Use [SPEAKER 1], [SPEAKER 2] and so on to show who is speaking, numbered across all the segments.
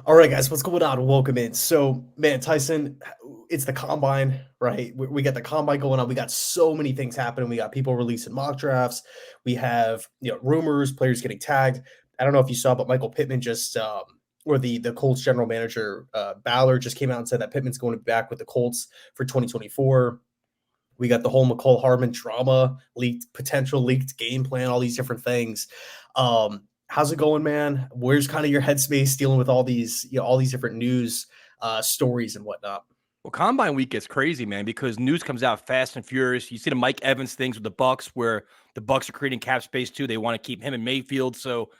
[SPEAKER 1] All right, guys, what's going on? Welcome in. So, man, Tyson, it's the combine, right? We got the combine going on. We got so many things happening. We got people releasing mock drafts. We have rumors, players getting tagged. I don't know if you saw, but Michael Pittman just, or the Colts general manager Ballard just came out and said that Pittman's going to be back with the Colts for 2024. We got the whole McCall Hardman drama, potential leaked game plan, all these different things. How's it going, man? Where's kind of your headspace dealing with all these different news stories and whatnot?
[SPEAKER 2] Well, Combine Week gets crazy, man, because news comes out fast and furious. You see the Mike Evans things with the Bucks, where the Bucks are creating cap space too. They want to keep him in Mayfield. So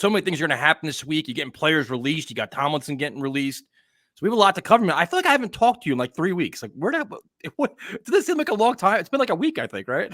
[SPEAKER 2] many things are going to happen this week. You're getting players released. You got Tomlinson getting released. So we have a lot to cover, man. I feel like I haven't talked to you in like 3 weeks. Like, does this seem like a long time? It's been like a week, I think, right?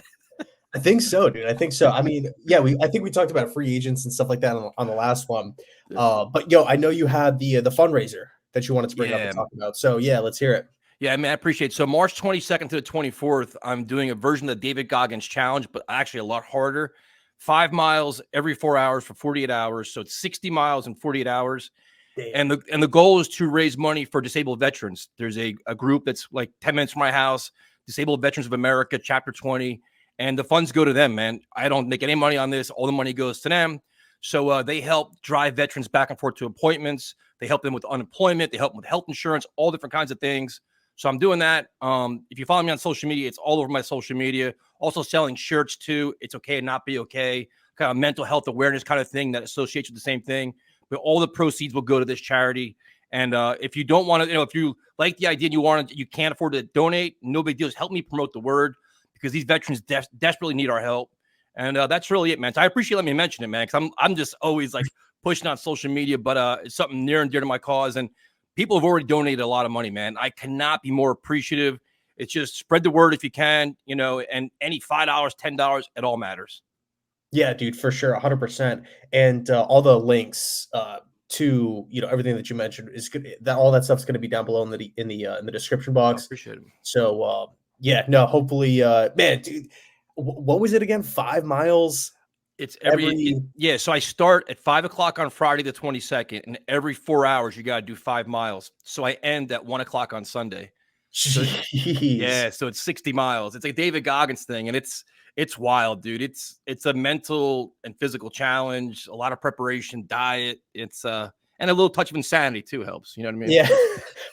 [SPEAKER 1] I think so, dude. I think so. I mean, yeah, I think we talked about free agents and stuff like that on the last one. But I know you had the fundraiser that you wanted to bring up and talk about. So yeah, let's hear it.
[SPEAKER 2] Yeah, man, I appreciate it. So March 22nd to the 24th, I'm doing a version of the David Goggins challenge, but actually a lot harder. 5 miles every 4 hours for 48 hours. So it's 60 miles in 48 hours. Damn. And the goal is to raise money for disabled veterans. There's a group that's like 10 minutes from my house, Disabled Veterans of America, Chapter 20. And the funds go to them, man. I don't make any money on this. All the money goes to them. So they help drive veterans back and forth to appointments. They help them with unemployment. They help them with health insurance, all different kinds of things. So I'm doing that. If you follow me on social media, it's all over my social media. Also selling shirts too. It's okay to not be okay. Kind of mental health awareness kind of thing that associates with the same thing. But all the proceeds will go to this charity. And if you don't want to, if you like the idea and you can't afford to donate, no big deal. Just help me promote the word because these veterans desperately need our help. And that's really it, man. So I appreciate letting me mention it, man, because I'm just always like pushing on social media, but it's something near and dear to my cause. And people have already donated a lot of money, man. I cannot be more appreciative. It's just spread the word if you can, and any $5, $10, it all matters.
[SPEAKER 1] Yeah, dude, for sure, 100%. And all the links to everything that you mentioned is good. That all that stuff's going to be down below in the description box.
[SPEAKER 2] I appreciate it.
[SPEAKER 1] So yeah, no, hopefully, man, dude, what was it again? 5 miles.
[SPEAKER 2] It's yeah. So I start at 5 o'clock on Friday the 22nd, and every 4 hours you got to do 5 miles. So I end at 1 o'clock on Sunday. So, yeah, so it's 60 miles. It's like David Goggins thing, and it's wild, dude. It's a mental and physical challenge, a lot of preparation, diet. It's and a little touch of insanity too helps. You know what I mean?
[SPEAKER 1] Yeah,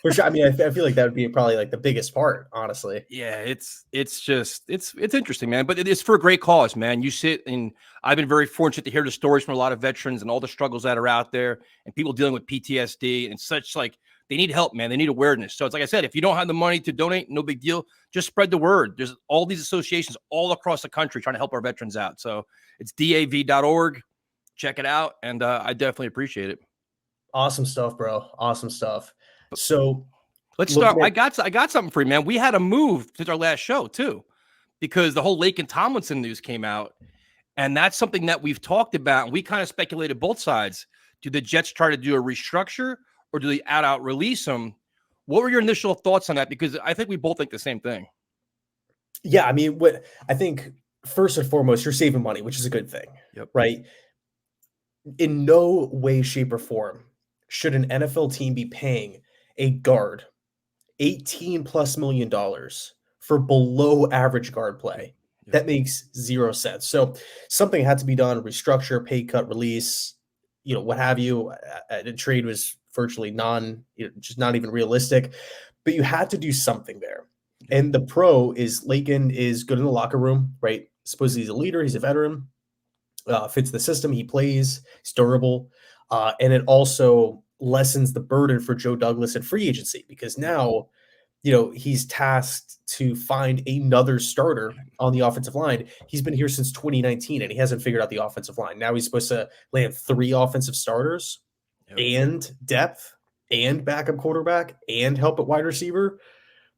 [SPEAKER 1] for sure. I mean, I feel like that would be probably like the biggest part, honestly.
[SPEAKER 2] Yeah, it's interesting, man. But it is for a great cause, man. You sit and I've been very fortunate to hear the stories from a lot of veterans and all the struggles that are out there and people dealing with PTSD and such. Like they need help, man. They need awareness. So it's like I said, if you don't have the money to donate, no big deal. Just spread the word. There's all these associations all across the country trying to help our veterans out. So it's dav.org. Check it out, and I definitely appreciate it.
[SPEAKER 1] Awesome stuff, bro. Awesome stuff. So
[SPEAKER 2] let's start. I got something for you, man. We had a move since our last show too, because the whole Laken Tomlinson news came out, and that's something that we've talked about. And we kind of speculated both sides. Do the Jets try to do a restructure, or do they out release him? What were your initial thoughts on that? Because I think we both think the same thing.
[SPEAKER 1] Yeah, I mean, I think first and foremost, you're saving money, which is a good thing, right? In no way, shape, or form should an NFL team be paying a guard $18+ million for below average guard play. That makes zero sense. So something had to be done, restructure, pay cut, release, what have you. The trade was virtually just not even realistic, but you had to do something there. And the pro is Laken is good in the locker room, right? Supposedly he's a leader, he's a veteran, fits the system, he plays, he's durable. And it also lessens the burden for Joe Douglas at free agency because now, he's tasked to find another starter on the offensive line. He's been here since 2019 and he hasn't figured out the offensive line. Now he's supposed to land 3 offensive starters and depth and backup quarterback and help at wide receiver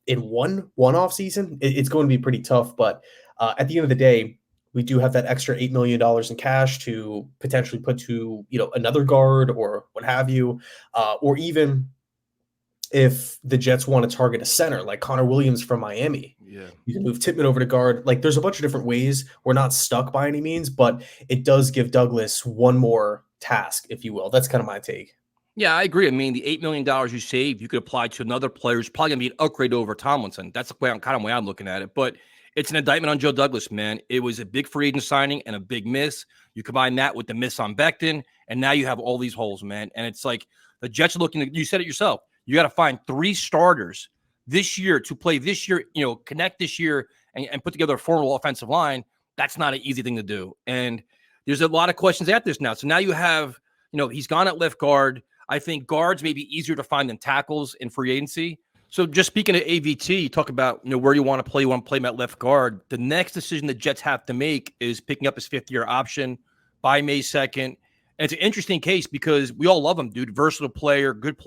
[SPEAKER 1] in one off season. It's going to be pretty tough, but at the end of the day, we do have that extra $8 million in cash to potentially put to, another guard or what have you, or even if the Jets want to target a center like Connor Williams from Miami.
[SPEAKER 2] Yeah,
[SPEAKER 1] you can move Tippmann over to guard. Like there's a bunch of different ways. We're not stuck by any means, but it does give Douglas one more task, if you will. That's kind of my take.
[SPEAKER 2] Yeah, I agree. I mean, the $8 million you save, you could apply to another player who's probably going to be an upgrade over Tomlinson. That's the way I'm looking at it. But it's an indictment on Joe Douglas, man. It was a big free agent signing and a big miss. You combine that with the miss on Becton, and now you have all these holes, man. And it's like the Jets are looking. You said it yourself. You got to find 3 starters this year to play this year. Connect this year and put together a formal offensive line. That's not an easy thing to do. And there's a lot of questions after this now. So now you have, he's gone at left guard. I think guards may be easier to find than tackles in free agency. So just speaking of AVT, you talk about where you want to play. You want to play him at left guard. The next decision the Jets have to make is picking up his 5th-year option by May 2nd. And it's an interesting case because we all love him, dude. Versatile player, good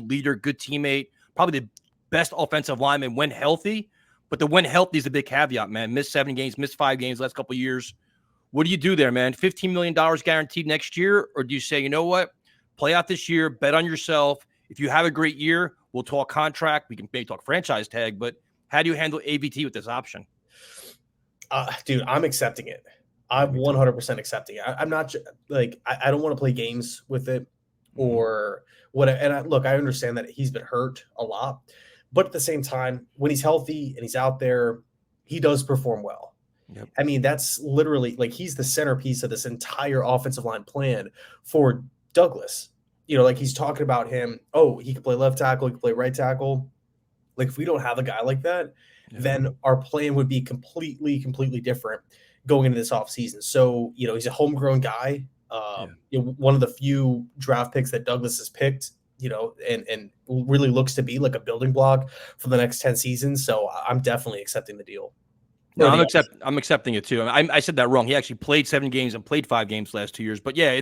[SPEAKER 2] leader, good teammate, probably the best offensive lineman when healthy. But the when healthy is the big caveat, man. Missed 7 games, missed 5 games last couple of years. What do you do there, man? $15 million guaranteed next year? Or do you say, you know what? Play out this year, bet on yourself. If you have a great year, we'll talk contract. We can maybe talk franchise tag, but how do you handle AVT with this option?
[SPEAKER 1] Dude, I'm accepting it. I'm 100% accepting it. I'm not like, I don't want to play games with it or what. And look, I understand that he's been hurt a lot, but at the same time, when he's healthy and he's out there, he does perform well. Yep. I mean, that's literally like, he's the centerpiece of this entire offensive line plan for Douglas. Like he's talking about him. Oh, he can play left tackle. He can play right tackle. Like if we don't have a guy like that, then our plan would be completely different going into this offseason. So, he's a homegrown guy. One of the few draft picks that Douglas has picked, and really looks to be like a building block for the next 10 seasons. So I'm definitely accepting the deal.
[SPEAKER 2] No, I'm accepting it too. I said that wrong. He actually played 7 games and played 5 games last 2 years. But yeah,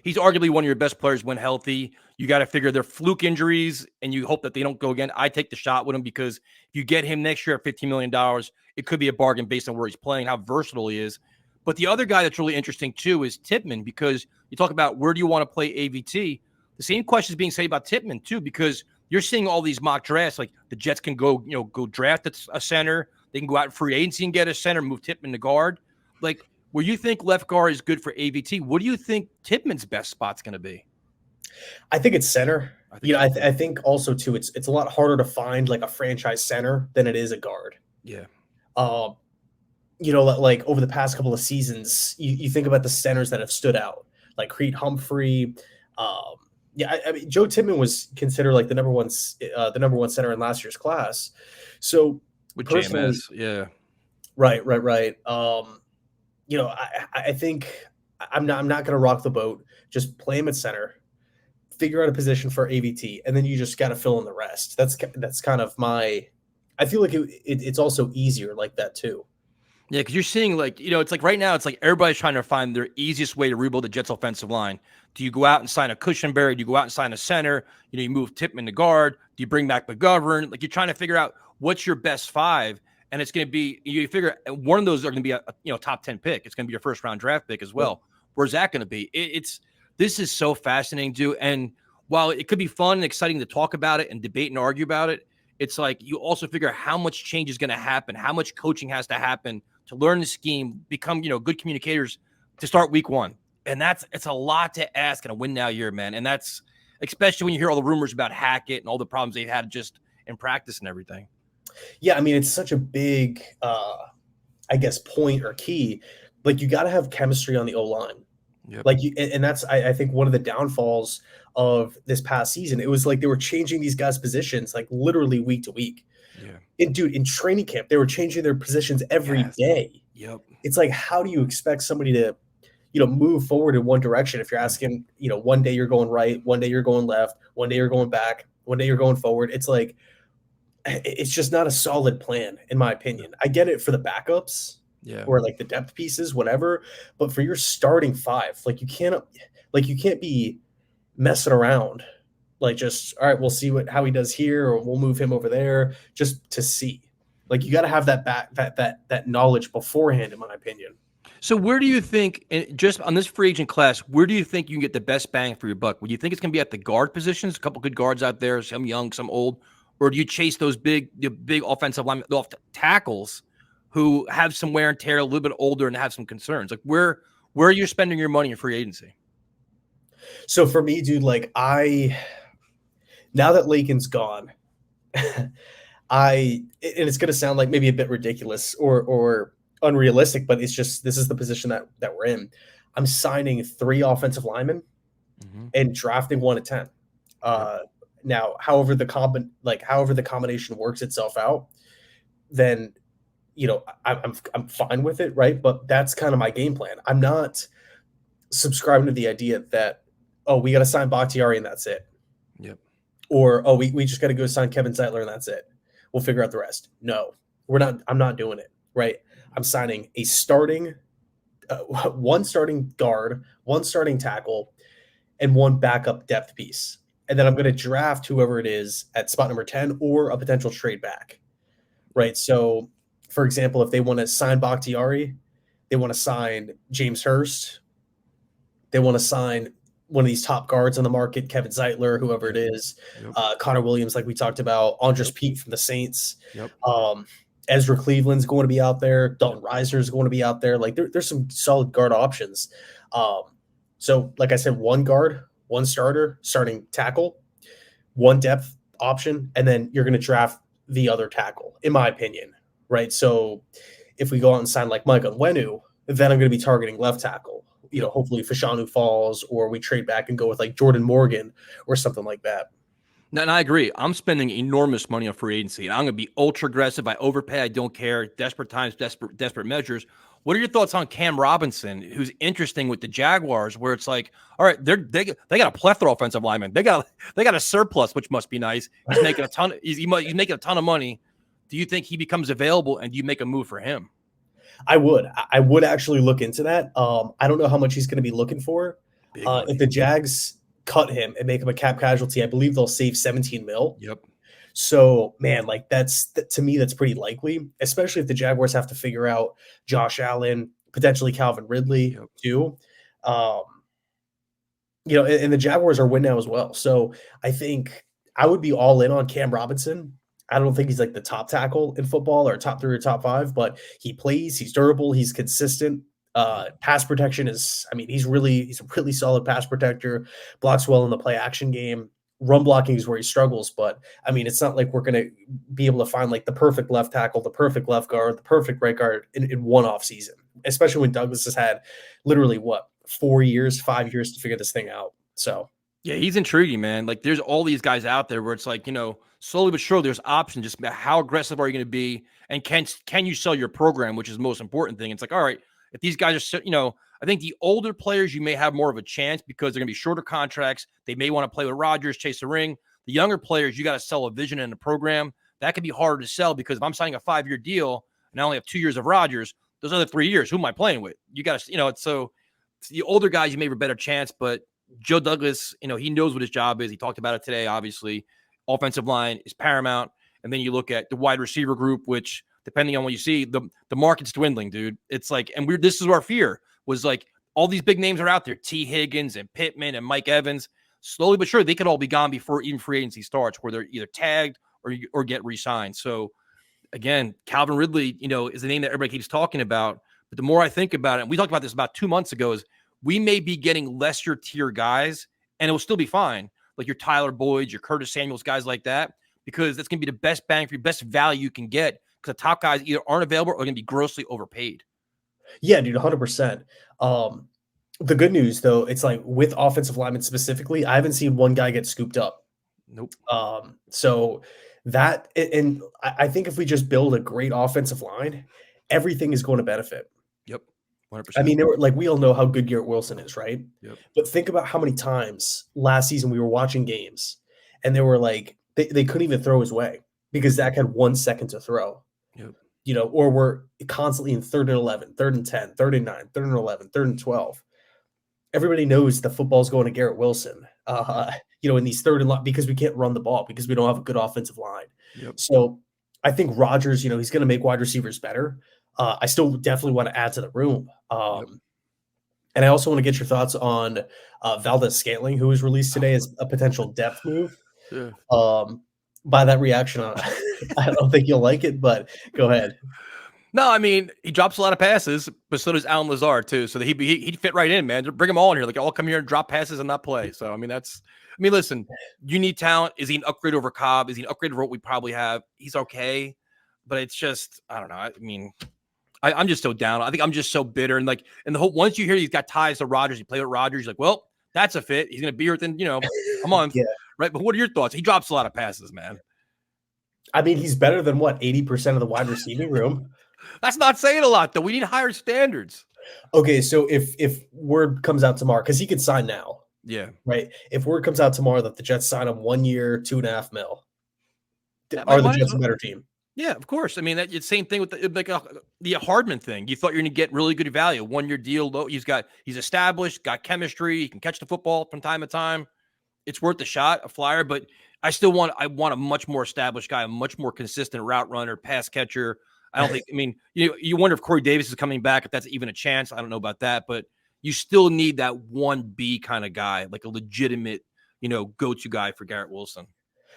[SPEAKER 2] he's arguably one of your best players when healthy. You got to figure they're fluke injuries, and you hope that they don't go again. I take the shot with him because if you get him next year at $15 million, it could be a bargain based on where he's playing, how versatile he is. But the other guy that's really interesting too is Tippmann, because you talk about where do you want to play AVT. The same question is being said about Tippmann too, because you're seeing all these mock drafts. Like the Jets can go draft a center. They can go out in free agency and get a center, move Tippmann to guard. Like, where you think left guard is good for AVT, what do you think Tippmann's best spot's going to be?
[SPEAKER 1] I think it's center. I think also too, it's a lot harder to find like a franchise center than it is a guard.
[SPEAKER 2] Yeah.
[SPEAKER 1] Like over the past couple of seasons, you think about the centers that have stood out, like Creed Humphrey. I mean, Joe Tippmann was considered like the number one center in last year's class. So
[SPEAKER 2] with JMS, yeah.
[SPEAKER 1] Right. I think I'm not going to rock the boat. Just play him at center, figure out a position for AVT, and then you just got to fill in the rest. That's kind of I feel like it's also easier like that too.
[SPEAKER 2] Yeah, because you're seeing it's like right now, it's like everybody's trying to find their easiest way to rebuild the Jets offensive line. Do you go out and sign a Cushenberry? Do you go out and sign a center? You move Tippmann to guard. Do you bring back McGovern? Like you're trying to figure out what's your best 5, and it's going to be you figure one of those are going to be a top 10 pick. It's going to be your first round draft pick as well. Where's that going to be? This is so fascinating, dude. And while it could be fun and exciting to talk about it and debate and argue about it, it's like you also figure out how much change is going to happen, how much coaching has to happen to learn the scheme, become good communicators to start week 1. And it's a lot to ask in a win now year, man. And that's especially when you hear all the rumors about Hackett and all the problems they've had just in practice and everything.
[SPEAKER 1] Yeah, I mean, it's such a big, I guess, point or key. Like, you got to have chemistry on the O-line. Yep. Like, and that's, I think, one of the downfalls of this past season. It was like they were changing these guys' positions, like, literally week to week. Yeah. And, dude, in training camp, they were changing their positions every day.
[SPEAKER 2] Yep.
[SPEAKER 1] It's like, how do you expect somebody to, move forward in one direction if you're asking, one day you're going right, one day you're going left, one day you're going back, one day you're going forward. It's like, it's just not a solid plan, in my opinion. I get it for the backups, or like the depth pieces, whatever. But for your starting 5, you can't be messing around. Like, just, all right, we'll see how he does here, or we'll move him over there just to see. Like, you got to have that knowledge beforehand, in my opinion.
[SPEAKER 2] So where do you think, just on this free agent class, where do you think you can get the best bang for your buck? Would you think it's going to be at the guard positions? A couple good guards out there, some young, some old. Or do you chase those big offensive linemen off tackles who have some wear and tear, a little bit older, and have some concerns? Like where are you spending your money in free agency?
[SPEAKER 1] So for me, dude, like now that Laken's gone, and it's going to sound like maybe a bit ridiculous or unrealistic, but it's just this is the position that we're in. I'm signing 3 offensive linemen and drafting 1 at 10. Now, however the combination works itself out, then I'm fine with it, right? But that's kind of my game plan. I'm not subscribing to the idea that we got to sign Bakhtiari and that's it.
[SPEAKER 2] Yep.
[SPEAKER 1] Or we just got to go sign Kevin Zeitler and that's it. We'll figure out the rest. No, we're not. I'm not doing it. Right. I'm signing a one starting guard, 1 starting tackle, and 1 backup depth piece. And then I'm going to draft whoever it is at spot number 10 or a potential trade back. Right. So, for example, if they want to sign Bakhtiari, they want to sign James Hurst, they want to sign one of these top guards on the market, Kevin Zeitler, whoever it is, Connor Williams, like we talked about, Andres Pete from the Saints, Ezra Cleveland's going to be out there, Dalton Reiser is going to be out there. Like there's some solid guard options. So, like I said, 1 guard, 1 starter, starting tackle, 1 depth option, and then you're going to draft the other tackle, in my opinion, right? So if we go out and sign like Mike Onwenu, then I'm going to be targeting left tackle. Hopefully Fashanu falls, or we trade back and go with like Jordan Morgan or something like that.
[SPEAKER 2] No, and I agree. I'm spending enormous money on free agency, and I'm going to be ultra aggressive. I overpay. I don't care. Desperate times, desperate measures. What are your thoughts on Cam Robinson, who's interesting with the Jaguars, where it's like, all right, they got a plethora of offensive linemen. They got a surplus, which must be nice. He's making a ton. He's making a ton of money. Do you think he becomes available, and do you make a move for him?
[SPEAKER 1] I would actually look into that. I don't know how much he's going to be looking for. If the Jags cut him and make him a cap casualty, I believe they'll save 17 mil.
[SPEAKER 2] Yep.
[SPEAKER 1] So, man, like to me, that's pretty likely, especially if the Jaguars have to figure out Josh Allen, potentially Calvin Ridley too. And the Jaguars are winning now as well. So I think I would be all in on Cam Robinson. I don't think he's like the top tackle in football or top 3 or top 5, but he plays, he's durable, he's consistent. Pass protection he's a really solid pass protector, blocks well in the play action game. Run blocking is where he struggles, but it's not like we're going to be able to find like the perfect left tackle, the perfect left guard, the perfect right guard in one off season, especially when Douglas has had literally 5 years to figure this thing out. So
[SPEAKER 2] yeah, he's intriguing, man. Like there's all these guys out there where it's like, slowly but surely there's options. Just about how aggressive are you going to be? And can you sell your program, which is the most important thing. It's like, all right, if these guys are, I think the older players, you may have more of a chance because they're going to be shorter contracts. They may want to play with Rodgers, chase the ring. The younger players, you got to sell a vision in the program. That could be harder to sell because if I'm signing a 5-year deal and I only have 2 years of Rodgers, those other 3 years, who am I playing with? You got to, it's the older guys, you may have a better chance, but Joe Douglas, he knows what his job is. He talked about it today, obviously. Offensive line is paramount. And then you look at the wide receiver group, which, depending on what you see, the market's dwindling, dude. It's like, and this is our fear, was like all these big names are out there, T. Higgins and Pittman and Mike Evans. Slowly but surely, they could all be gone before even free agency starts, where they're either tagged or get re-signed. So, again, Calvin Ridley, is the name that everybody keeps talking about. But the more I think about it, and we talked about this about 2 months ago, is we may be getting lesser tier guys, and it will still be fine. Like your Tyler Boyd, your Curtis Samuels, guys like that, because that's going to be the best bang for your best value you can get, because the top guys either aren't available or going to be grossly overpaid.
[SPEAKER 1] Yeah, dude, 100%. The good news, though, it's like with offensive linemen specifically, I haven't seen one guy get scooped up.
[SPEAKER 2] Nope.
[SPEAKER 1] So that, and I think if we just build a great offensive line, everything is going to benefit.
[SPEAKER 2] Yep. 100%.
[SPEAKER 1] We all know how good Garrett Wilson is, right?
[SPEAKER 2] Yep.
[SPEAKER 1] But think about how many times last season we were watching games and they were like, they couldn't even throw his way because Zach had 1 second to throw. Yep. Or we're constantly in 3rd and 11, 3rd and 10, 3rd and 9, 3rd and 11, 3rd and 12. Everybody knows the football's going to Garrett Wilson, in these 3rd and because we can't run the ball because we don't have a good offensive line.
[SPEAKER 2] Yep.
[SPEAKER 1] So I think Rodgers, he's going to make wide receivers better. I still definitely want to add to the room.
[SPEAKER 2] Yep.
[SPEAKER 1] And I also want to get your thoughts on Valdes-Scantling, who was released today as a potential depth move.
[SPEAKER 2] Yeah.
[SPEAKER 1] By that reaction, I don't think you'll like it, but go ahead.
[SPEAKER 2] No, I mean, he drops a lot of passes, but so does Alan Lazard too. So he'd fit right in, man. Bring them all in here. Like, all come here and drop passes and not play. So, I mean, listen, you need talent. Is he an upgrade over Cobb? Is he an upgrade over what we probably have? He's okay, but it's just, I don't know. I mean, I'm just so down. I think I'm just so bitter. And the whole, once you hear he's got ties to Rodgers, he played with Rodgers, you're like, well, that's a fit. He's going to be here within, a month.
[SPEAKER 1] Yeah.
[SPEAKER 2] Right. But what are your thoughts? He drops a lot of passes, man.
[SPEAKER 1] I mean, he's better than 80% of the wide receiving room.
[SPEAKER 2] That's not saying a lot, though. We need higher standards.
[SPEAKER 1] Okay, so if word comes out tomorrow, because he could sign now.
[SPEAKER 2] Yeah.
[SPEAKER 1] Right. If word comes out tomorrow that the Jets sign him 1 year, $2.5 million, are the Jets a better team?
[SPEAKER 2] Yeah, of course. I mean, it's the same thing with the Hardman thing. You thought you're going to get really good value. 1 year deal. He's established, got chemistry. He can catch the football from time to time. It's worth the shot, a flyer, but I want a much more established guy, a much more consistent route runner, pass catcher. I don't think, I mean, you wonder if Corey Davis is coming back, if that's even a chance. I don't know about that, but you still need that 1B kind of guy, like a legitimate, go-to guy for Garrett Wilson.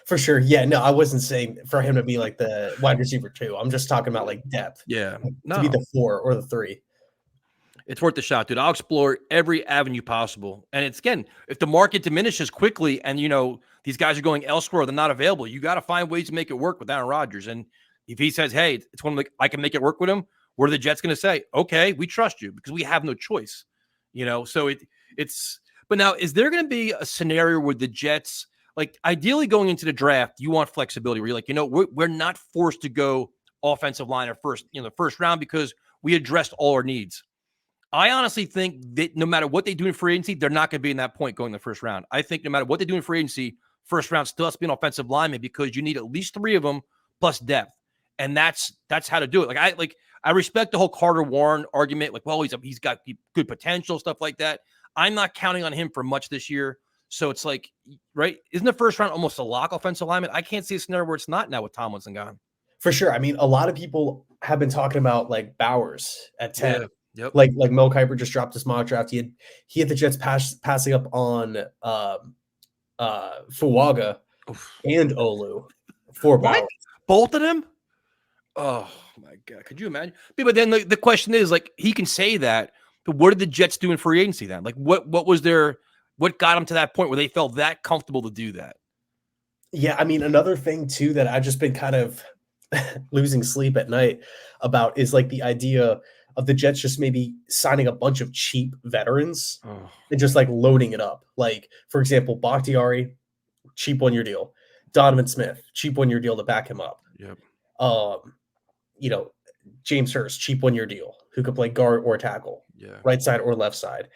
[SPEAKER 1] For sure. Yeah, no, I wasn't saying for him to be like the wide receiver 2. I'm just talking about like depth.
[SPEAKER 2] Yeah.
[SPEAKER 1] To be the 4 or the 3.
[SPEAKER 2] It's worth the shot, dude. I'll explore every avenue possible. And it's, again, if the market diminishes quickly and, these guys are going elsewhere, they're not available, you got to find ways to make it work with Aaron Rodgers. And if he says, hey, it's one of I can make it work with him, what are the Jets going to say? Okay, we trust you because we have no choice. So but now, is there going to be a scenario where the Jets, like, ideally going into the draft, you want flexibility where you're like, we're not forced to go offensive line or the first round because we addressed all our needs. I honestly think that no matter what they do in free agency, they're not going to be in that point going in the first round. I think no matter what they do in free agency, first round still has to be an offensive lineman because you need at least 3 of them plus depth. And that's how to do it. I respect the whole Carter Warren argument. Like, well, he's got good potential, stuff like that. I'm not counting on him for much this year. So it's like, right? Isn't the first round almost a lock offensive lineman? I can't see a scenario where it's not now with Tomlinson gone.
[SPEAKER 1] For sure. I mean, a lot of people have been talking about like Bowers at 10.
[SPEAKER 2] Yeah. Yep.
[SPEAKER 1] Like Mel Kiper just dropped his mock draft. He had the Jets passing up on Fuaga and Olu for Bowers.
[SPEAKER 2] Both of them? Oh my God. Could you imagine? But then the question is, like, he can say that, but what did the Jets do in free agency then? Like, what got them to that point where they felt that comfortable to do that?
[SPEAKER 1] Yeah, I mean, another thing too that I've just been kind of losing sleep at night about is like the idea of the Jets just maybe signing a bunch of cheap veterans and just like loading it up. Like, for example, Bakhtiari, cheap 1 year deal. Donovan Smith, cheap 1 year deal to back him up.
[SPEAKER 2] Yep.
[SPEAKER 1] James Hurst, cheap 1 year deal, who could play guard or tackle, right side or left side,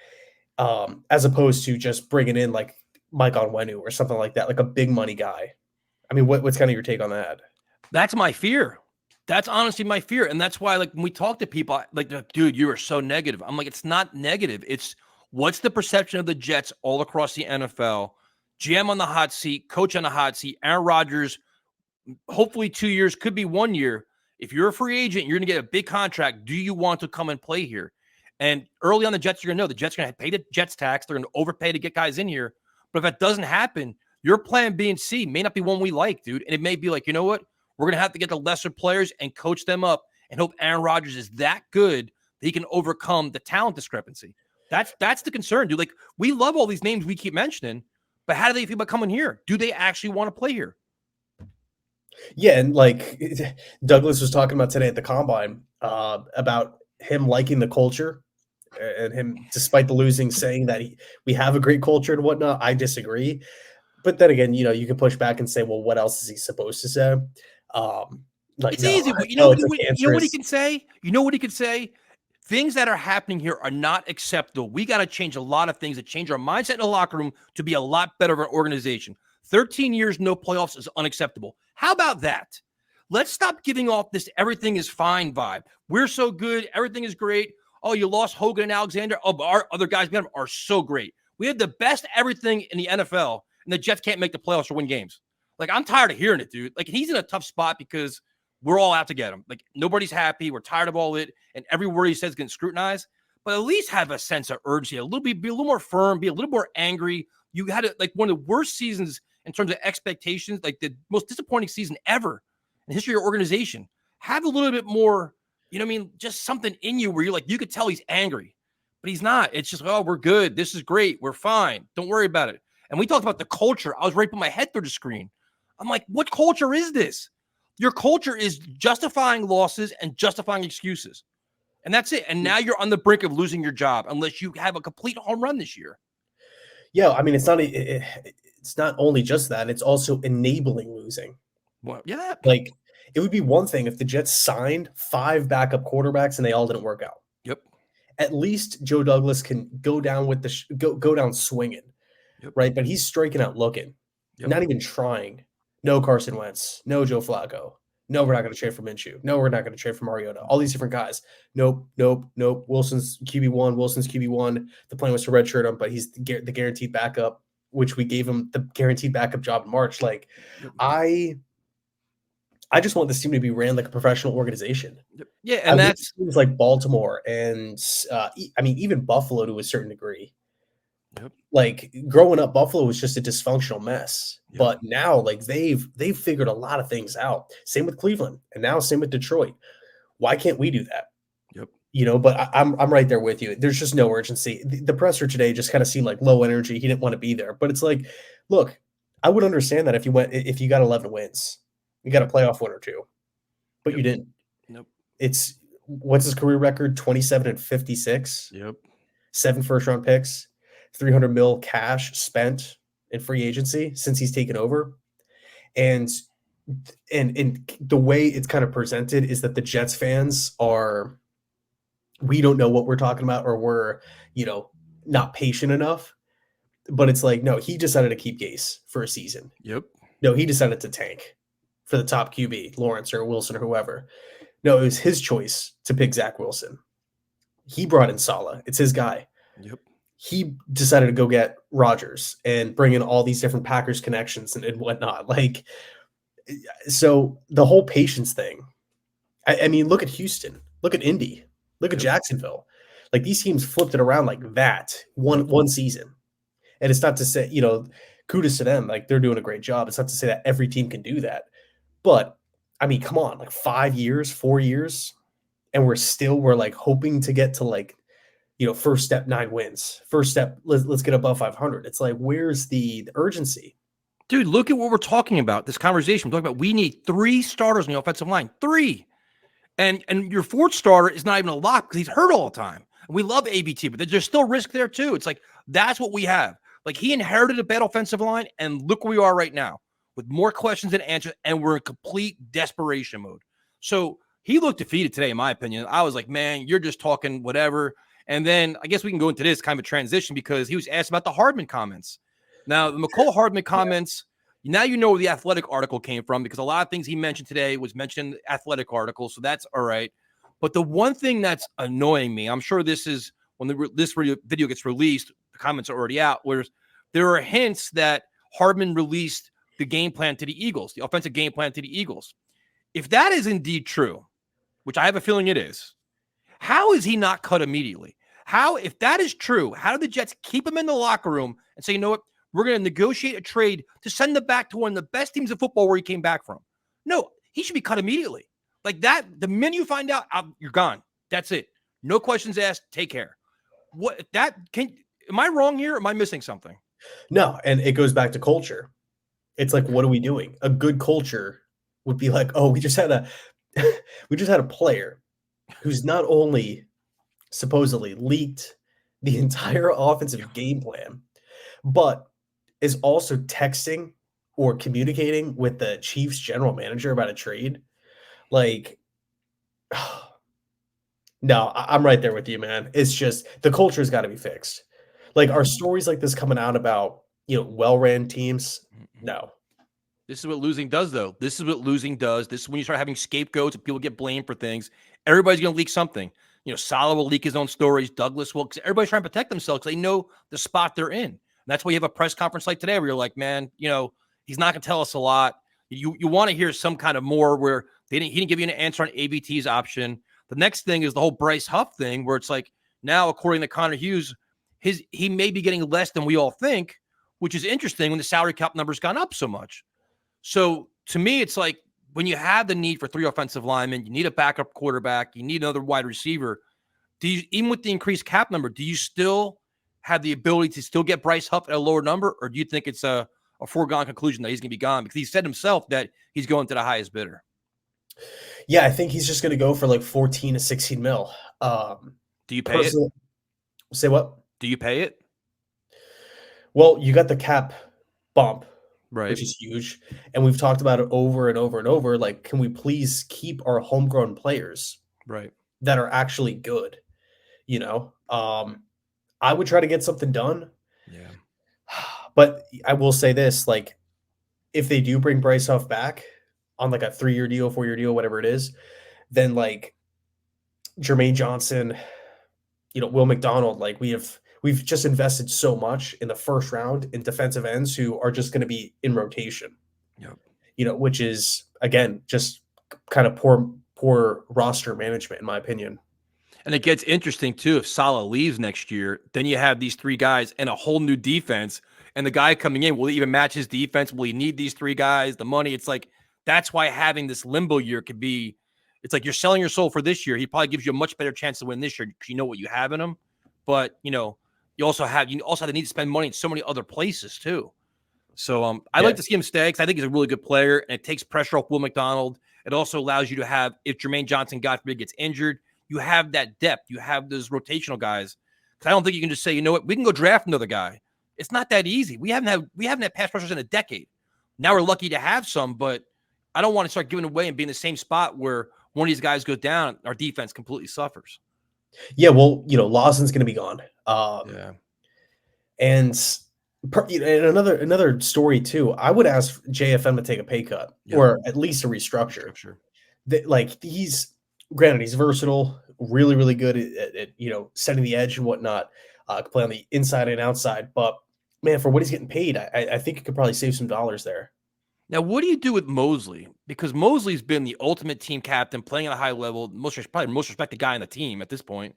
[SPEAKER 1] as opposed to just bringing in like Mike Onwenu or something like that, like a big money guy. I mean, what's kind of your take on that?
[SPEAKER 2] That's my fear. That's honestly my fear. And that's why, like, when we talk to people, like, dude, you are so negative. I'm like, it's not negative. It's what's the perception of the Jets all across the NFL? GM on the hot seat, coach on the hot seat, Aaron Rodgers, hopefully 2 years, could be 1 year. If you're a free agent, you're going to get a big contract. Do you want to come and play here? And early on, the Jets, you're going to know the Jets are going to pay the Jets tax. They're going to overpay to get guys in here. But if that doesn't happen, your plan B and C may not be one we like, dude. And it may be like, you know what? We're going to have to get the lesser players and coach them up and hope Aaron Rodgers is that good that he can overcome the talent discrepancy. That's the concern, dude. Like, we love all these names we keep mentioning, but how do they feel about coming here? Do they actually want to play here?
[SPEAKER 1] Yeah, and like Douglas was talking about today at the Combine about him liking the culture and him, despite the losing, saying that we have a great culture and whatnot. I disagree. But then again, you can push back and say, well, what else is he supposed to say?
[SPEAKER 2] It's easy. You know what he can say? You know what he could say? Things that are happening here are not acceptable. We got to change a lot of things to change our mindset in the locker room to be a lot better of an organization. 13 years, no playoffs is unacceptable. How about that? Let's stop giving off this everything is fine vibe. We're so good. Everything is great. Oh, you lost Hogan and Alexander. Oh, but our other guys are so great. We had the best everything in the NFL, and the Jets can't make the playoffs or win games. Like, I'm tired of hearing it, dude. Like, he's in a tough spot because we're all out to get him. Like, nobody's happy. We're tired of all it, and every word he says is getting scrutinized. But at least have a sense of urgency, be a little more firm, be a little more angry. You had one of the worst seasons in terms of expectations, like the most disappointing season ever in the history of your organization. Have a little bit more, You know what I mean? Just something in you where you're like, you could tell he's angry, but he's not. It's just, oh, we're good. This is great. We're fine. Don't worry about it. And we talked about the culture. I was right putting my head through the screen. I'm like, what culture is this? Your culture is justifying losses and justifying excuses. And that's it. And now you're on the brink of losing your job unless you have a complete home run this year.
[SPEAKER 1] Yeah, I mean, it's not only just that, it's also enabling losing.
[SPEAKER 2] Well, yeah.
[SPEAKER 1] Like, it would be one thing if the Jets signed 5 backup quarterbacks and they all didn't work out.
[SPEAKER 2] Yep.
[SPEAKER 1] At least Joe Douglas can go down with go down swinging, right? But he's striking out looking, not even trying. No Carson Wentz, no Joe Flacco. No, we're not going to trade for Minshew. No, we're not going to trade for Mariota. All these different guys. Nope. Wilson's QB1. The plan was to redshirt him, but he's the guaranteed backup, which we gave him the guaranteed backup job in March. Like, I just want this team to be ran like a professional organization.
[SPEAKER 2] Yeah, and that's
[SPEAKER 1] teams like Baltimore and I mean, even Buffalo to a certain degree. Like, growing up, Buffalo was just a dysfunctional mess. But now, like, they've figured a lot of things out. Same with Cleveland, and now same with Detroit. Why can't we do that? You know, but I'm right there with you. There's just no urgency. The presser today just kind of seemed like low energy. He didn't want to be there. But it's like, look, I would understand that if you got 11 wins, you got a playoff win or two, but you didn't. It's what's his career record? 27-56. 7 first-round picks. 300 mil cash spent in free agency since he's taken over. And the way it's kind of presented is that the Jets fans we don't know what we're talking about, or we're, not patient enough. But it's like, no, he decided to keep Gase for a season. No, he decided to tank for the top QB, Lawrence or Wilson or whoever. No, it was his choice to pick Zach Wilson. He brought in Salah. It's his guy. He decided to go get Rodgers and bring in all these different Packers connections and whatnot. Like, so the whole patience thing, I mean, look at Houston, look at Indy, look at Jacksonville. Like, these teams flipped it around like that one season. And it's not to say, kudos to them. Like, they're doing a great job. It's not to say that every team can do that. But, I mean, come on, like 4 years, and we're like hoping to get to like, first step 9 wins. First step, let's get above 500. It's like, where's the urgency?
[SPEAKER 2] Dude, look at what we're talking about. This conversation, we're talking about we need 3 starters on the offensive line. 3. And your 4th starter is not even a lock because he's hurt all the time. We love ABT, but there's still risk there too. It's like, that's what we have. Like, he inherited a bad offensive line, and look where we are right now with more questions than answers, and we're in complete desperation mode. So he looked defeated today, in my opinion. I was like, man, you're just talking whatever. And then I guess we can go into this kind of a transition because he was asked about the Hardman comments. Now, the McCall Hardman comments, now you know where the Athletic article came from, because a lot of things he mentioned today was mentioned in the Athletic article, so that's all right. But the one thing that's annoying me, I'm sure this is when this video gets released, the comments are already out, where there are hints that Hardman released the game plan to the Eagles, the offensive game plan to the Eagles. If that is indeed true, which I have a feeling it is, how is he not cut immediately? If that is true, how did the Jets keep him in the locker room and say, you know what, we're going to negotiate a trade to send him back to one of the best teams of football where he came back from? No, he should be cut immediately. Like that, the minute you find out, you're gone. That's it. No questions asked. Take care. Am I wrong here? Or am I missing something?
[SPEAKER 1] No, and it goes back to culture. It's like, what are we doing? A good culture would be like, oh, we just had a player who's not only supposedly leaked the entire offensive game plan, but is also texting or communicating with the Chiefs general manager about a trade. Like, no, I'm right there with you, man. It's just the culture's got to be fixed. Like, are stories like this coming out about, well-ran teams? No.
[SPEAKER 2] This is what losing does, though. This is what losing does. This is when you start having scapegoats and people get blamed for things. Everybody's going to leak something. Salah will leak his own stories. Douglas will. Everybody's trying to protect themselves because they know the spot they're in. And that's why you have a press conference like today where you're like, man, he's not going to tell us a lot. You want to hear some kind of more where he didn't give you an answer on ABT's option. The next thing is the whole Bryce Huff thing where it's like, now, according to Connor Hughes, he may be getting less than we all think, which is interesting when the salary cap number's gone up so much. So to me, it's like when you have the need for 3 offensive linemen, you need a backup quarterback, you need another wide receiver. Even with the increased cap number, do you still have the ability to still get Bryce Huff at a lower number, or do you think it's a foregone conclusion that he's going to be gone? Because he said himself that he's going to the highest bidder.
[SPEAKER 1] Yeah, I think he's just going to go for like 14 to 16 mil.
[SPEAKER 2] Do you pay it?
[SPEAKER 1] Say what?
[SPEAKER 2] Do you pay it?
[SPEAKER 1] Well, you got the cap bump,
[SPEAKER 2] right,
[SPEAKER 1] which is huge. And we've talked about it over and over and over. Like, can we please keep our homegrown players
[SPEAKER 2] right,
[SPEAKER 1] that are actually good? You know, I would try to get something done.
[SPEAKER 2] Yeah.
[SPEAKER 1] But I will say this, like, if they do bring Bryce Huff back on like a 3-year deal, 4-year deal, whatever it is, then like Jermaine Johnson, Will McDonald, like we've just invested so much in the first round in defensive ends who are just going to be in rotation.
[SPEAKER 2] Yep.
[SPEAKER 1] Which is again just kind of poor roster management in my opinion.
[SPEAKER 2] And it gets interesting too if Salah leaves next year, then you have these 3 guys and a whole new defense. And the guy coming in, will he even match his defense? Will he need these 3 guys? The money, it's like that's why having this limbo year could be. It's like you're selling your soul for this year. He probably gives you a much better chance to win this year because you know what you have in him. But you also have the need to spend money in so many other places too. So I like to see him stay because I think he's a really good player and it takes pressure off Will McDonald. It also allows you to have, if Jermaine Johnson, God forbid, gets injured, you have that depth. You have those rotational guys. Because I don't think you can just say, you know what, we can go draft another guy. It's not that easy. We haven't had pass rushers in a decade. Now we're lucky to have some, but I don't want to start giving away and be in the same spot where one of these guys goes down, our defense completely suffers.
[SPEAKER 1] Yeah, well, Lawson's going to be gone. And another story too. I would ask JFM to take a pay cut or at least a restructure.
[SPEAKER 2] Sure.
[SPEAKER 1] He's versatile, really, really good at setting the edge and whatnot. Can play on the inside and outside, but man, for what he's getting paid, I think it could probably save some dollars there.
[SPEAKER 2] Now, what do you do with Mosley? Because Mosley's been the ultimate team captain, playing at a high level, probably the most respected guy on the team at this point,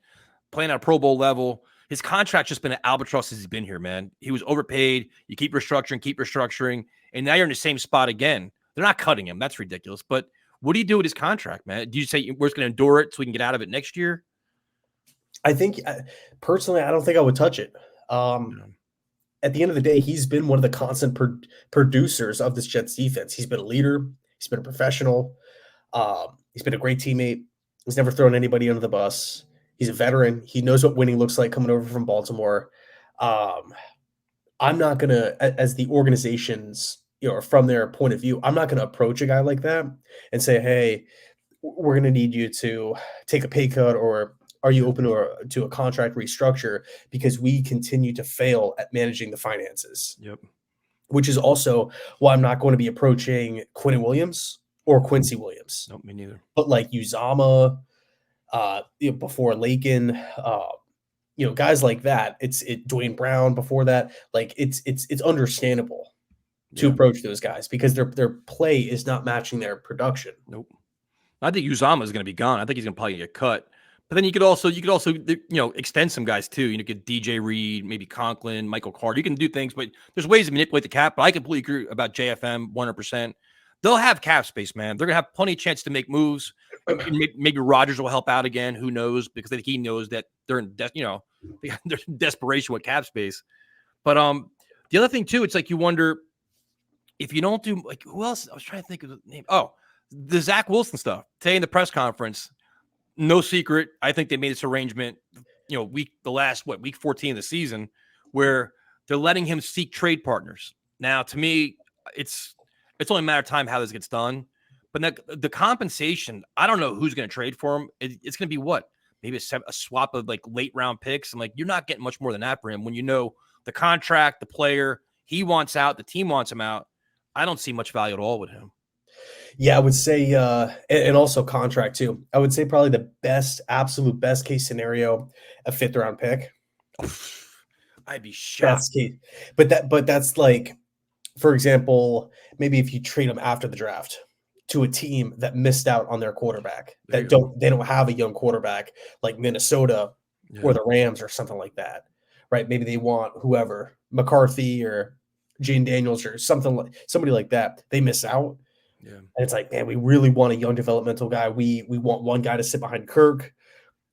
[SPEAKER 2] playing at a Pro Bowl level. His contract's just been an albatross since he's been here, man. He was overpaid. You keep restructuring, and now you're in the same spot again. They're not cutting him. That's ridiculous. But what do you do with his contract, man? Do you say we're just going to endure it so we can get out of it next year?
[SPEAKER 1] I think, personally, I don't think I would touch it. At the end of the day, he's been one of the constant producers of this Jets defense. He's been a leader. He's been a professional. He's been a great teammate. He's never thrown anybody under the bus. He's a veteran. He knows what winning looks like coming over from Baltimore. I'm not going to, as the organizations, from their point of view, I'm not going to approach a guy like that and say, hey, we're going to need you to take a pay cut, or are you open to a contract restructure, because we continue to fail at managing the finances.
[SPEAKER 2] Yep.
[SPEAKER 1] Which is also why I'm not going to be approaching Quinnen Williams or Quincy Williams.
[SPEAKER 2] Nope, me neither.
[SPEAKER 1] But like Uzama, before Laken, guys like that. Dwayne Brown before that. Like it's understandable to approach those guys because their play is not matching their production.
[SPEAKER 2] Nope. I think Uzama is going to be gone. I think he's going to probably get cut. But then you could also extend some guys too. You get DJ Reed, maybe Conklin, Michael Carter. You can do things, but there's ways to manipulate the cap. But I completely agree about JFM 100%. They'll have cap space, man. They're gonna have plenty of chance to make moves. Maybe Rodgers will help out again. Who knows? Because I think he knows that they're in desperation with cap space. But the other thing too, it's like you wonder if you don't do like who else? I was trying to think of the name. Oh, the Zach Wilson stuff today in the press conference. No secret. I think they made this arrangement, week 14 of the season, where they're letting him seek trade partners. Now, to me, it's only a matter of time how this gets done. But the compensation, I don't know who's going to trade for him. It's going to be what? Maybe a swap of like late round picks. And like, you're not getting much more than that for him when you know the contract, the player, he wants out, the team wants him out. I don't see much value at all with him.
[SPEAKER 1] Yeah, I would say, and also contract too. I would say probably the absolute best case scenario, a 5th round pick.
[SPEAKER 2] I'd be shocked.
[SPEAKER 1] Best case. But that's like, for example, maybe if you trade them after the draft to a team that missed out on their quarterback, they don't have a young quarterback like Minnesota or the Rams or something like that, right? Maybe they want whoever, McCarthy or Jane Daniels or somebody like that. They miss out.
[SPEAKER 2] Yeah.
[SPEAKER 1] And it's like, man, we really want a young developmental guy. We want one guy to sit behind Kirk.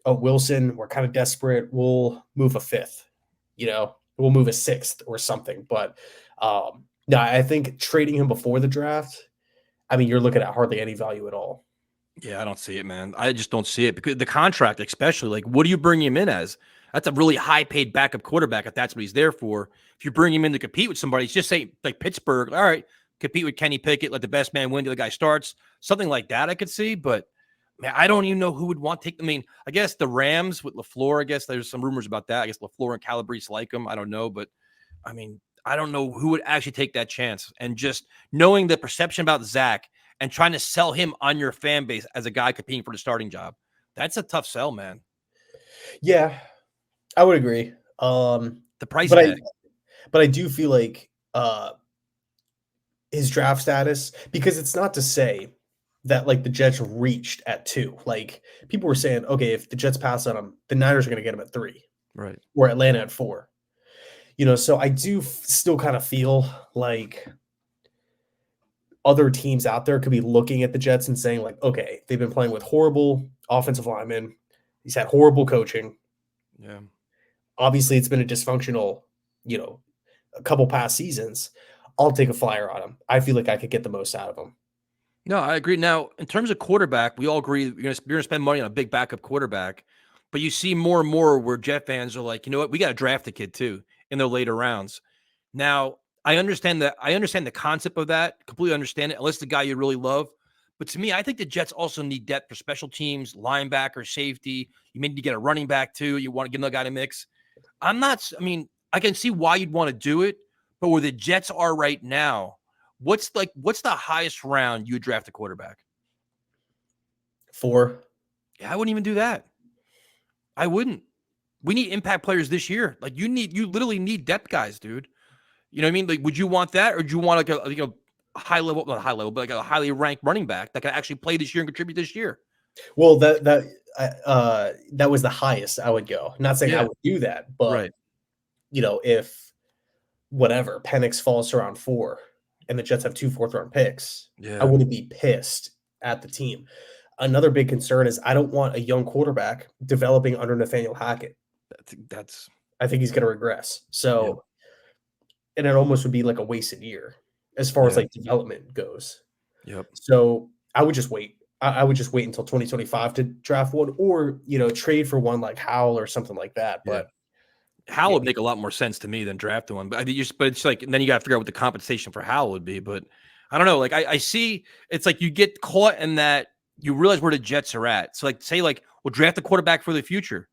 [SPEAKER 1] Oh, Wilson, we're kind of desperate. We'll move a fifth, we'll move a sixth or something. But no, I think trading him before the draft, I mean, you're looking at hardly any value at all.
[SPEAKER 2] Yeah, I don't see it, man. I just don't see it because the contract, especially, like, what do you bring him in as? That's a really high paid backup quarterback if that's what he's there for. If you bring him in to compete with somebody, just say like Pittsburgh, all right, compete with Kenny Pickett, let the best man win till the guy starts. Something like that I could see, but man, I don't even know who would want to take. I mean, I guess the Rams with LaFleur, I guess there's some rumors about that. I guess LaFleur and Calabrese like him. I don't know, but I mean, I don't know who would actually take that chance. And just knowing the perception about Zach and trying to sell him on your fan base as a guy competing for the starting job, that's a tough sell, man.
[SPEAKER 1] Yeah, I would agree.
[SPEAKER 2] The price
[SPEAKER 1] but
[SPEAKER 2] tag.
[SPEAKER 1] but I do feel like his draft status, because it's not to say that like the Jets reached at 2. Like people were saying, okay, if the Jets pass on him, the Niners are going to get him at 3,
[SPEAKER 2] right?
[SPEAKER 1] Or Atlanta at 4. So I do still kind of feel like other teams out there could be looking at the Jets and saying like, okay, they've been playing with horrible offensive linemen. He's had horrible coaching.
[SPEAKER 2] Yeah.
[SPEAKER 1] Obviously, it's been a dysfunctional, a couple past seasons. I'll take a flyer on him. I feel like I could get the most out of him.
[SPEAKER 2] No, I agree. Now, in terms of quarterback, we all agree you're going to spend money on a big backup quarterback, but you see more and more where Jet fans are like, you know what, we got to draft a kid too in their later rounds. Now, I understand that. I understand the concept of that. Completely understand it. Unless the guy you really love. But to me, I think the Jets also need depth for special teams, linebacker, safety. You may need to get a running back too. You want to get another guy to mix. I mean, I can see why you'd want to do it, but where the Jets are right now, what's the highest round you would draft a quarterback?
[SPEAKER 1] 4.
[SPEAKER 2] Yeah, I wouldn't even do that. I wouldn't. We need impact players this year. Like you literally need depth guys, dude. You know what I mean? Like, would you want that, or do you want like a high level, not high level, but like a highly ranked running back that can actually play this year and contribute this year?
[SPEAKER 1] Well, that was the highest I would go. Not saying I
[SPEAKER 2] Yeah,
[SPEAKER 1] would do that, but
[SPEAKER 2] right.
[SPEAKER 1] If whatever Penix falls to around 4 and the Jets have 2 fourth-round picks, I
[SPEAKER 2] Yeah,
[SPEAKER 1] wouldn't be pissed at the team. Another big concern is I don't want a young quarterback developing under Nathaniel Hackett.
[SPEAKER 2] that's
[SPEAKER 1] I think he's going to regress.
[SPEAKER 2] yeah,
[SPEAKER 1] So, and it almost would be like a wasted year as far as
[SPEAKER 2] yeah,
[SPEAKER 1] like development goes.
[SPEAKER 2] yep.
[SPEAKER 1] So I would just wait. I would just wait until 2025 to draft one, or trade for one like Howell or something like that.
[SPEAKER 2] Yeah.
[SPEAKER 1] But
[SPEAKER 2] Howell
[SPEAKER 1] yeah,
[SPEAKER 2] would make a lot more sense to me than drafting one. But but it's like, and then you got to figure out what the compensation for Howell would be. But I don't know. Like I see, it's like you get caught in that. You realize where the Jets are at. So like, say like, we'll draft a quarterback for the future.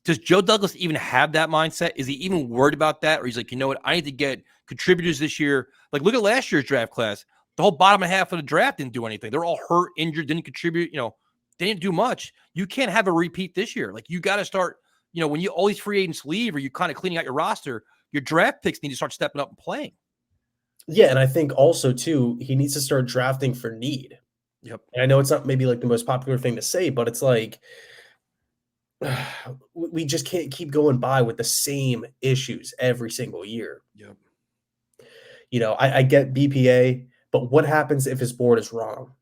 [SPEAKER 2] Does Joe Douglas even have that mindset? Is he even worried about that? Or he's like, you know what? I need to get contributors this year. Like, look at last year's draft class. The whole bottom half of the draft didn't do anything. They're all hurt, injured, didn't contribute. They didn't do much. You can't have a repeat this year. Like, you got to start, when all these free agents leave or you kind of cleaning out your roster, your draft picks need to start stepping up and playing.
[SPEAKER 1] yeah, and I think also too, he needs to start drafting for need.
[SPEAKER 2] Yep.
[SPEAKER 1] And I know it's not maybe like the most popular thing to say, but it's like we just can't keep going by with the same issues every single year.
[SPEAKER 2] Yep.
[SPEAKER 1] I get BPA, but what happens if his board is wrong?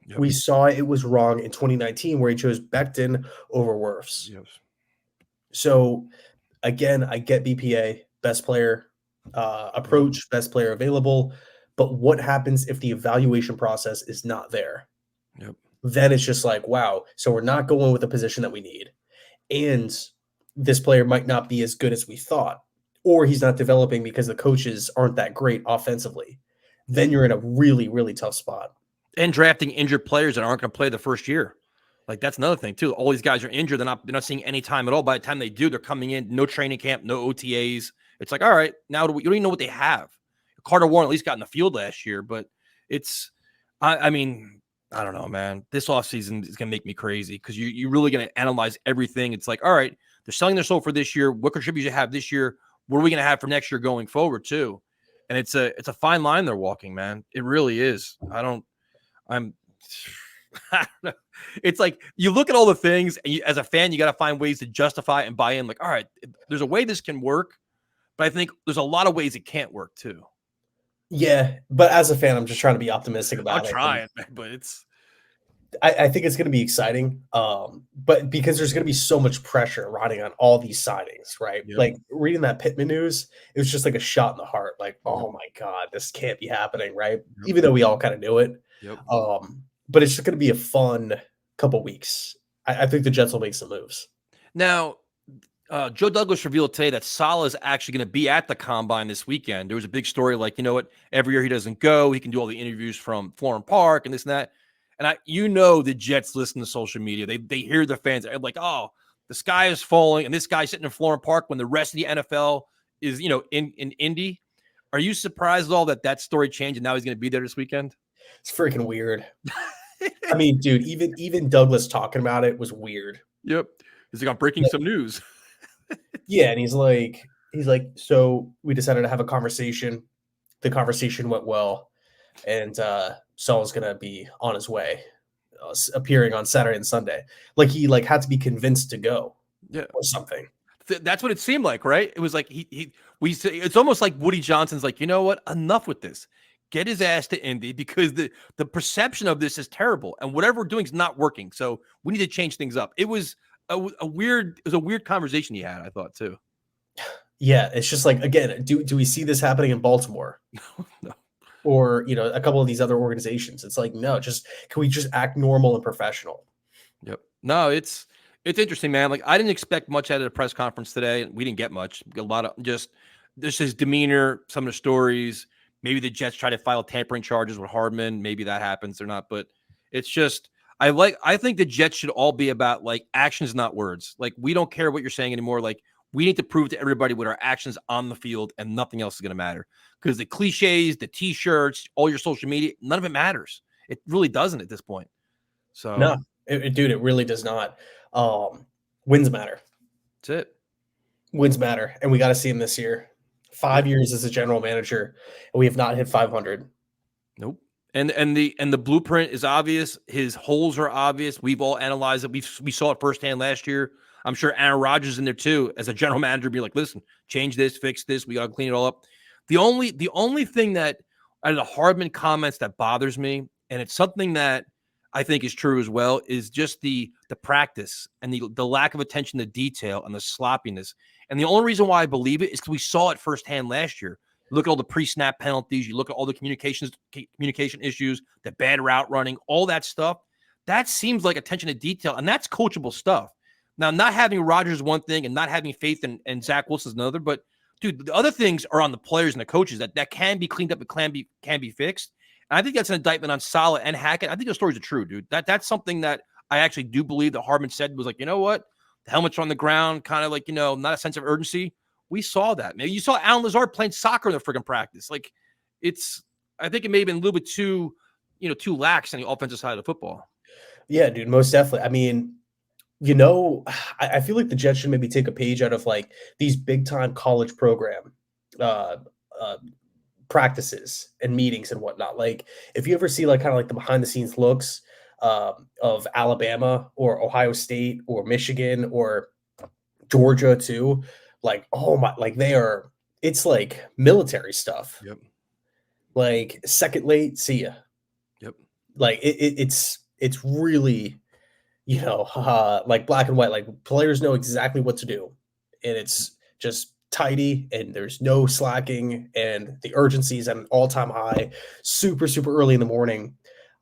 [SPEAKER 2] Yep.
[SPEAKER 1] We saw it was wrong in 2019 where he chose Becton over Wirfs.
[SPEAKER 2] Yes.
[SPEAKER 1] So again, I get BPA, best player approach, best player available. But what happens if the evaluation process is not there?
[SPEAKER 2] Yep.
[SPEAKER 1] Then it's just like, wow. So we're not going with the position that we need. And this player might not be as good as we thought, or he's not developing because the coaches aren't that great offensively. Then you're in a really, really tough spot.
[SPEAKER 2] And drafting injured players that aren't going to play the first year. Like, that's another thing too. All these guys are injured. They're not seeing any time at all. By the time they do, they're coming in, no training camp, no OTAs. It's like, all right, now you don't even know what they have. Carter Warren at least got in the field last year, but I mean, I don't know, man. This offseason is going to make me crazy because you're really going to analyze everything. It's like, all right, they're selling their soul for this year. What contributors you have this year? What are we going to have for next year going forward too? And it's a fine line they're walking, man. It really is. I don't know. It's like you look at all the things, and as a fan, you got to find ways to justify and buy in. Like, all right, there's a way this can work, but I think there's a lot of ways it can't work too.
[SPEAKER 1] Yeah, but as a fan, I'm just trying to be optimistic
[SPEAKER 2] I'll
[SPEAKER 1] about it,
[SPEAKER 2] try
[SPEAKER 1] and
[SPEAKER 2] it, man, but it's
[SPEAKER 1] I think it's gonna be exciting, but because there's gonna be so much pressure riding on all these signings, right?
[SPEAKER 2] yep,
[SPEAKER 1] Like, reading that Pittman news, it was just like a shot in the heart, like,
[SPEAKER 2] yep,
[SPEAKER 1] "Oh my god, this can't be happening," right?
[SPEAKER 2] yep,
[SPEAKER 1] Even though we all kinda knew it,
[SPEAKER 2] yep.
[SPEAKER 1] but it's just gonna be a fun couple weeks. I think the Jets will make some moves.
[SPEAKER 2] Now, Joe Douglas revealed today that Salah is actually going to be at the combine this weekend. There was a big story like, you know what? Every year he doesn't go. He can do all the interviews from Florham Park and this and that. And the Jets listen to social media. They hear the fans. They're like, oh, the sky is falling, and this guy's sitting in Florham Park when the rest of the NFL is, in Indy. Are you surprised at all that story changed and now he's going to be there this weekend?
[SPEAKER 1] It's freaking weird. I mean, dude, even Douglas talking about it was weird.
[SPEAKER 2] Yep. He's like, I'm breaking some news.
[SPEAKER 1] Yeah, and he's like, "So, we decided to have a conversation. The conversation went well, and, Saul's gonna be on his way, appearing on Saturday and Sunday." Like, he, like, had to be convinced to go
[SPEAKER 2] Yeah.
[SPEAKER 1] or something.
[SPEAKER 2] That's what it seemed like, right? It was like we say it's almost like Woody Johnson's like, you know what? Enough with this. Get his ass to Indy because the perception of this is terrible, and whatever we're doing is not working. So we need to change things up. It was a weird conversation he had. I thought too.
[SPEAKER 1] Yeah, it's just like, again, do we see this happening in Baltimore
[SPEAKER 2] No.
[SPEAKER 1] or, a couple of these other organizations? It's like, no, just can we just act normal and professional?
[SPEAKER 2] Yep. No, it's interesting, man. Like I didn't expect much out of the press conference today. We didn't get much. A lot of just his demeanor, some of the stories. Maybe the Jets try to file tampering charges with Hardman. Maybe that happens or not. But it's just I think the Jets should all be about like actions, not words. Like we don't care what you're saying anymore. Like we need to prove to everybody with our actions on the field, and nothing else is going to matter. Because the cliches, the T-shirts, all your social media, none of it matters. It really doesn't at this point. So
[SPEAKER 1] No, dude, it really does not. Wins matter.
[SPEAKER 2] that's it.
[SPEAKER 1] Wins matter, and we gotta see him this year.
[SPEAKER 2] Yep.
[SPEAKER 1] 5 years as a general manager, and we have not hit 500.
[SPEAKER 2] Nope. And the blueprint is obvious. His holes are obvious. We've all analyzed it. We saw it firsthand last year. I'm sure Aaron Rodgers in there too, as a general manager, be like, listen, change this, fix this. We got to clean it all up. The only thing that out of the Hardman comments that bothers me, and it's something that I think is true as well, is just the practice and the lack of attention to detail and the sloppiness. And the only reason why I believe it is because we saw it firsthand last year. Look at all the pre-snap penalties. You look at all the communication issues, the bad route running, all that stuff. That seems like attention to detail, and that's coachable stuff. Now, not having Rodgers is one thing, and not having faith in Zach Wilson is another. But dude, the other things are on the players and the coaches that can be cleaned up and can be fixed. And I think that's an indictment on Salah and Hackett. I think the stories are true, dude. That's something that I actually do believe that Hardman said was like, you know what, the helmets are on the ground, kind of like not a sense of urgency. We saw that. Maybe you saw Alan Lazard playing soccer in the friggin' practice. Like I think it may have been a little bit too lax on the offensive side of the football.
[SPEAKER 1] Yeah, dude, most definitely. I mean, you know, I feel like the Jets should maybe take a page out of like these big time college program uh, uh, practices and meetings and whatnot. Like, if you ever see like kind of like the behind the scenes looks of Alabama or Ohio State or Michigan or Georgia too, like, oh my, like it's like military stuff.
[SPEAKER 2] Yep.
[SPEAKER 1] Like, second late, see ya.
[SPEAKER 2] Yep.
[SPEAKER 1] Like it's really, like black and white. Like, players know exactly what to do, and it's just tidy, and there's no slacking, and the urgency is at an all-time high, super, super early in the morning.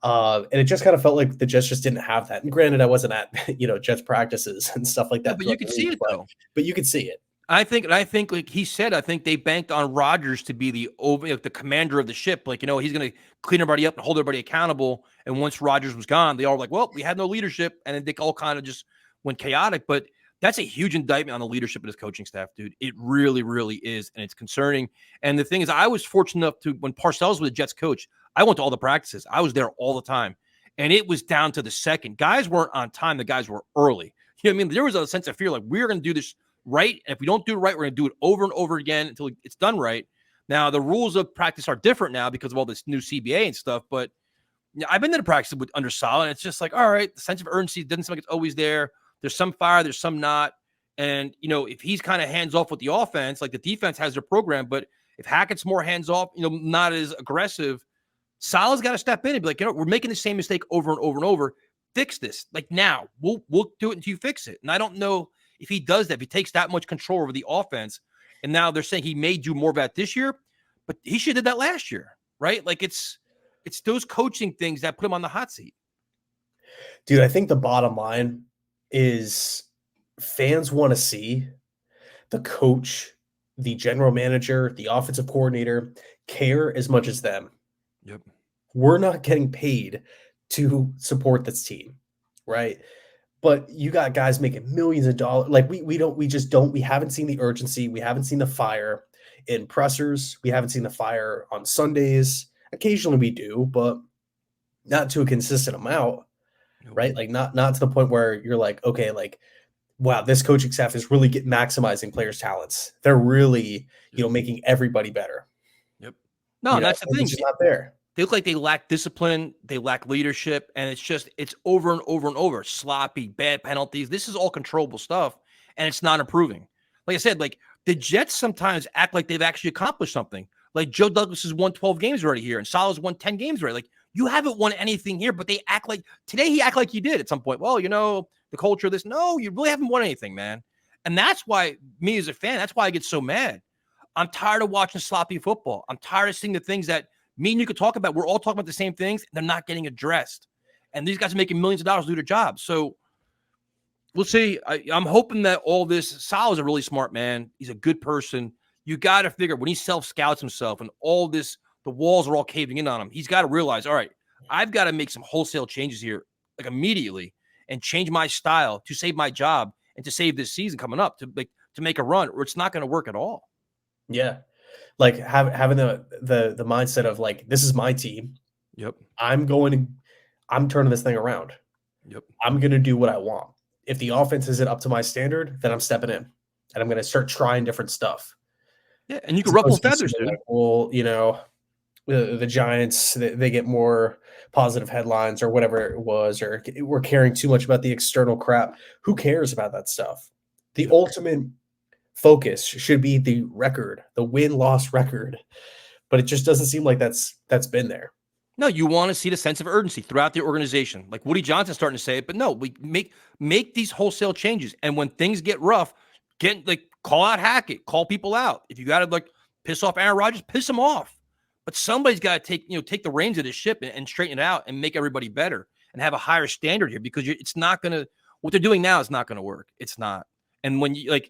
[SPEAKER 1] And it just kind of felt like the Jets just didn't have that. And granted, I wasn't at Jets practices and stuff like
[SPEAKER 2] No,
[SPEAKER 1] that
[SPEAKER 2] but you
[SPEAKER 1] throughout
[SPEAKER 2] could
[SPEAKER 1] the
[SPEAKER 2] see
[SPEAKER 1] week,
[SPEAKER 2] it
[SPEAKER 1] but
[SPEAKER 2] though.
[SPEAKER 1] you could see it.
[SPEAKER 2] I think, like he said, I think they banked on Rodgers to be the commander of the ship. Like, he's going to clean everybody up and hold everybody accountable. And once Rodgers was gone, they all were like, well, we had no leadership. And then they all kind of just went chaotic. But that's a huge indictment on the leadership of his coaching staff, dude. It really, really is. And it's concerning. And the thing is, I was fortunate enough to, when Parcells was the Jets coach, I went to all the practices. I was there all the time. And it was down to the second. Guys weren't on time. The guys were early. You know what I mean? There was a sense of fear, like, we're going to do this right. And if we don't do it right, we're going to do it over and over again until it's done right. Now, the rules of practice are different now because of all this new CBA and stuff. But I've been to the practice under Salah, and it's just like, all right, the sense of urgency doesn't seem like it's always there. There's some fire, there's some not. And, if he's kind of hands off with the offense, like the defense has their program, but If Hackett's more hands off, not as aggressive, Salah's got to step in and be like, we're making the same mistake over and over and over. Fix this. Like now, we'll do it until you fix it. And I don't know if he does that, if he takes that much control over the offense. And now they're saying he may do more of that this year, but he should have did that last year, right? Like it's those coaching things that put him on the hot seat.
[SPEAKER 1] Dude, I think the bottom line is fans want to see the coach, the general manager, the offensive coordinator care as much as them.
[SPEAKER 2] Yep.
[SPEAKER 1] We're not getting paid to support this team, right? But you got guys making millions of dollars. Like we haven't seen the urgency. We haven't seen the fire in pressers. We haven't seen the fire on Sundays. Occasionally we do, but not to a consistent amount, right? Like not to the point where you're like, okay, like, wow, this coaching staff is really maximizing players' talents. They're really, making everybody better.
[SPEAKER 2] Yep. No, that's the thing.
[SPEAKER 1] It's just not there.
[SPEAKER 2] They look like they lack discipline. They lack leadership. And it's over and over and over. Sloppy, bad penalties. This is all controllable stuff. And it's not improving. Like I said, like the Jets sometimes act like they've actually accomplished something. Like Joe Douglas has won 12 games already here. And Salah's won 10 games already. Like you haven't won anything here, but they act like today he acted like you did at some point. Well, the culture of this. No, you really haven't won anything, man. And that's why me as a fan, that's why I get so mad. I'm tired of watching sloppy football. I'm tired of seeing the things that me and you could talk about. We're all talking about the same things. They're not getting addressed. And these guys are making millions of dollars to do their job. So we'll see. I'm hoping that all this, Salah's a really smart man. He's a good person. You got to figure when he self-scouts himself and all this, the walls are all caving in on him. He's got to realize, all right, I've got to make some wholesale changes here, like immediately, and change my style to save my job and to save this season coming up to make a run, or it's not going to work at all.
[SPEAKER 1] Yeah. Like having the mindset of like, this is my team.
[SPEAKER 2] Yep.
[SPEAKER 1] I'm turning this thing around.
[SPEAKER 2] Yep.
[SPEAKER 1] I'm going to do what I want. If the offense isn't up to my standard, then I'm stepping in and I'm going to start trying different stuff.
[SPEAKER 2] Yeah. And you can ruffle feathers, dude.
[SPEAKER 1] Like, well, the Giants, they get more positive headlines or whatever it was, or we're caring too much about the external crap. Who cares about that stuff? The ultimate focus should be the record, the win-loss record. But it just doesn't seem like that's been there.
[SPEAKER 2] No, you want to see the sense of urgency throughout the organization. Like Woody Johnson's starting to say it, but no, we make these wholesale changes. And when things get rough, call out Hackett, call people out. If you got to piss off Aaron Rodgers, piss him off. But somebody's got to take the reins of this ship and straighten it out and make everybody better and have a higher standard here, because it's not going to, what they're doing now is not going to work. It's not. And when you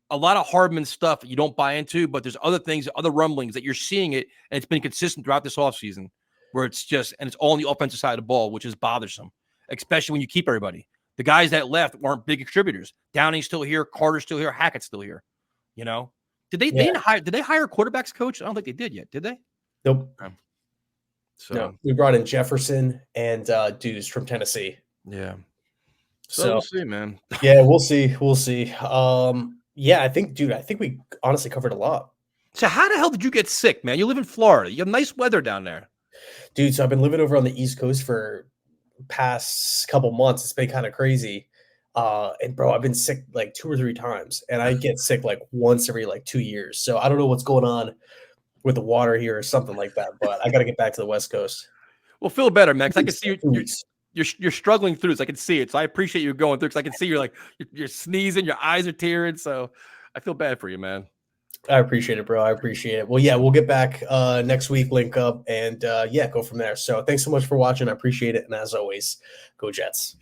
[SPEAKER 2] a lot of Hardman stuff you don't buy into, but there's other things, other rumblings that you're seeing it. And it's been consistent throughout this offseason where it's all on the offensive side of the ball, which is bothersome, especially when you keep everybody. The guys that left weren't big contributors. Downey's still here. Carter's still here. Hackett's still here. Did they hire a quarterbacks coach? I don't think they did yet. Did they?
[SPEAKER 1] Nope.
[SPEAKER 2] So
[SPEAKER 1] no, we brought in Jefferson and Deuce from Tennessee.
[SPEAKER 2] Yeah. So we'll see, man.
[SPEAKER 1] Yeah, we'll see. We'll see. Yeah, I think we honestly covered a lot.
[SPEAKER 2] So how the hell did you get sick, man? You live in Florida. You have nice weather down there.
[SPEAKER 1] Dude, so I've been living over on the East Coast for past couple months. It's been kind of crazy. And bro, I've been sick like 2 or 3 times, and I get sick like once every 2 years. So I don't know what's going on with the water here or something like that, but I got to get back to the West Coast.
[SPEAKER 2] Well, feel better, man. 'Cause I can see you're struggling through this. I can see it. So I appreciate you going through, because I can see you're sneezing, your eyes are tearing. So I feel bad for you, man.
[SPEAKER 1] I appreciate it, bro. I appreciate it. Well, yeah, we'll get back next week, link up, and go from there. So thanks so much for watching. I appreciate it. And as always, go Jets.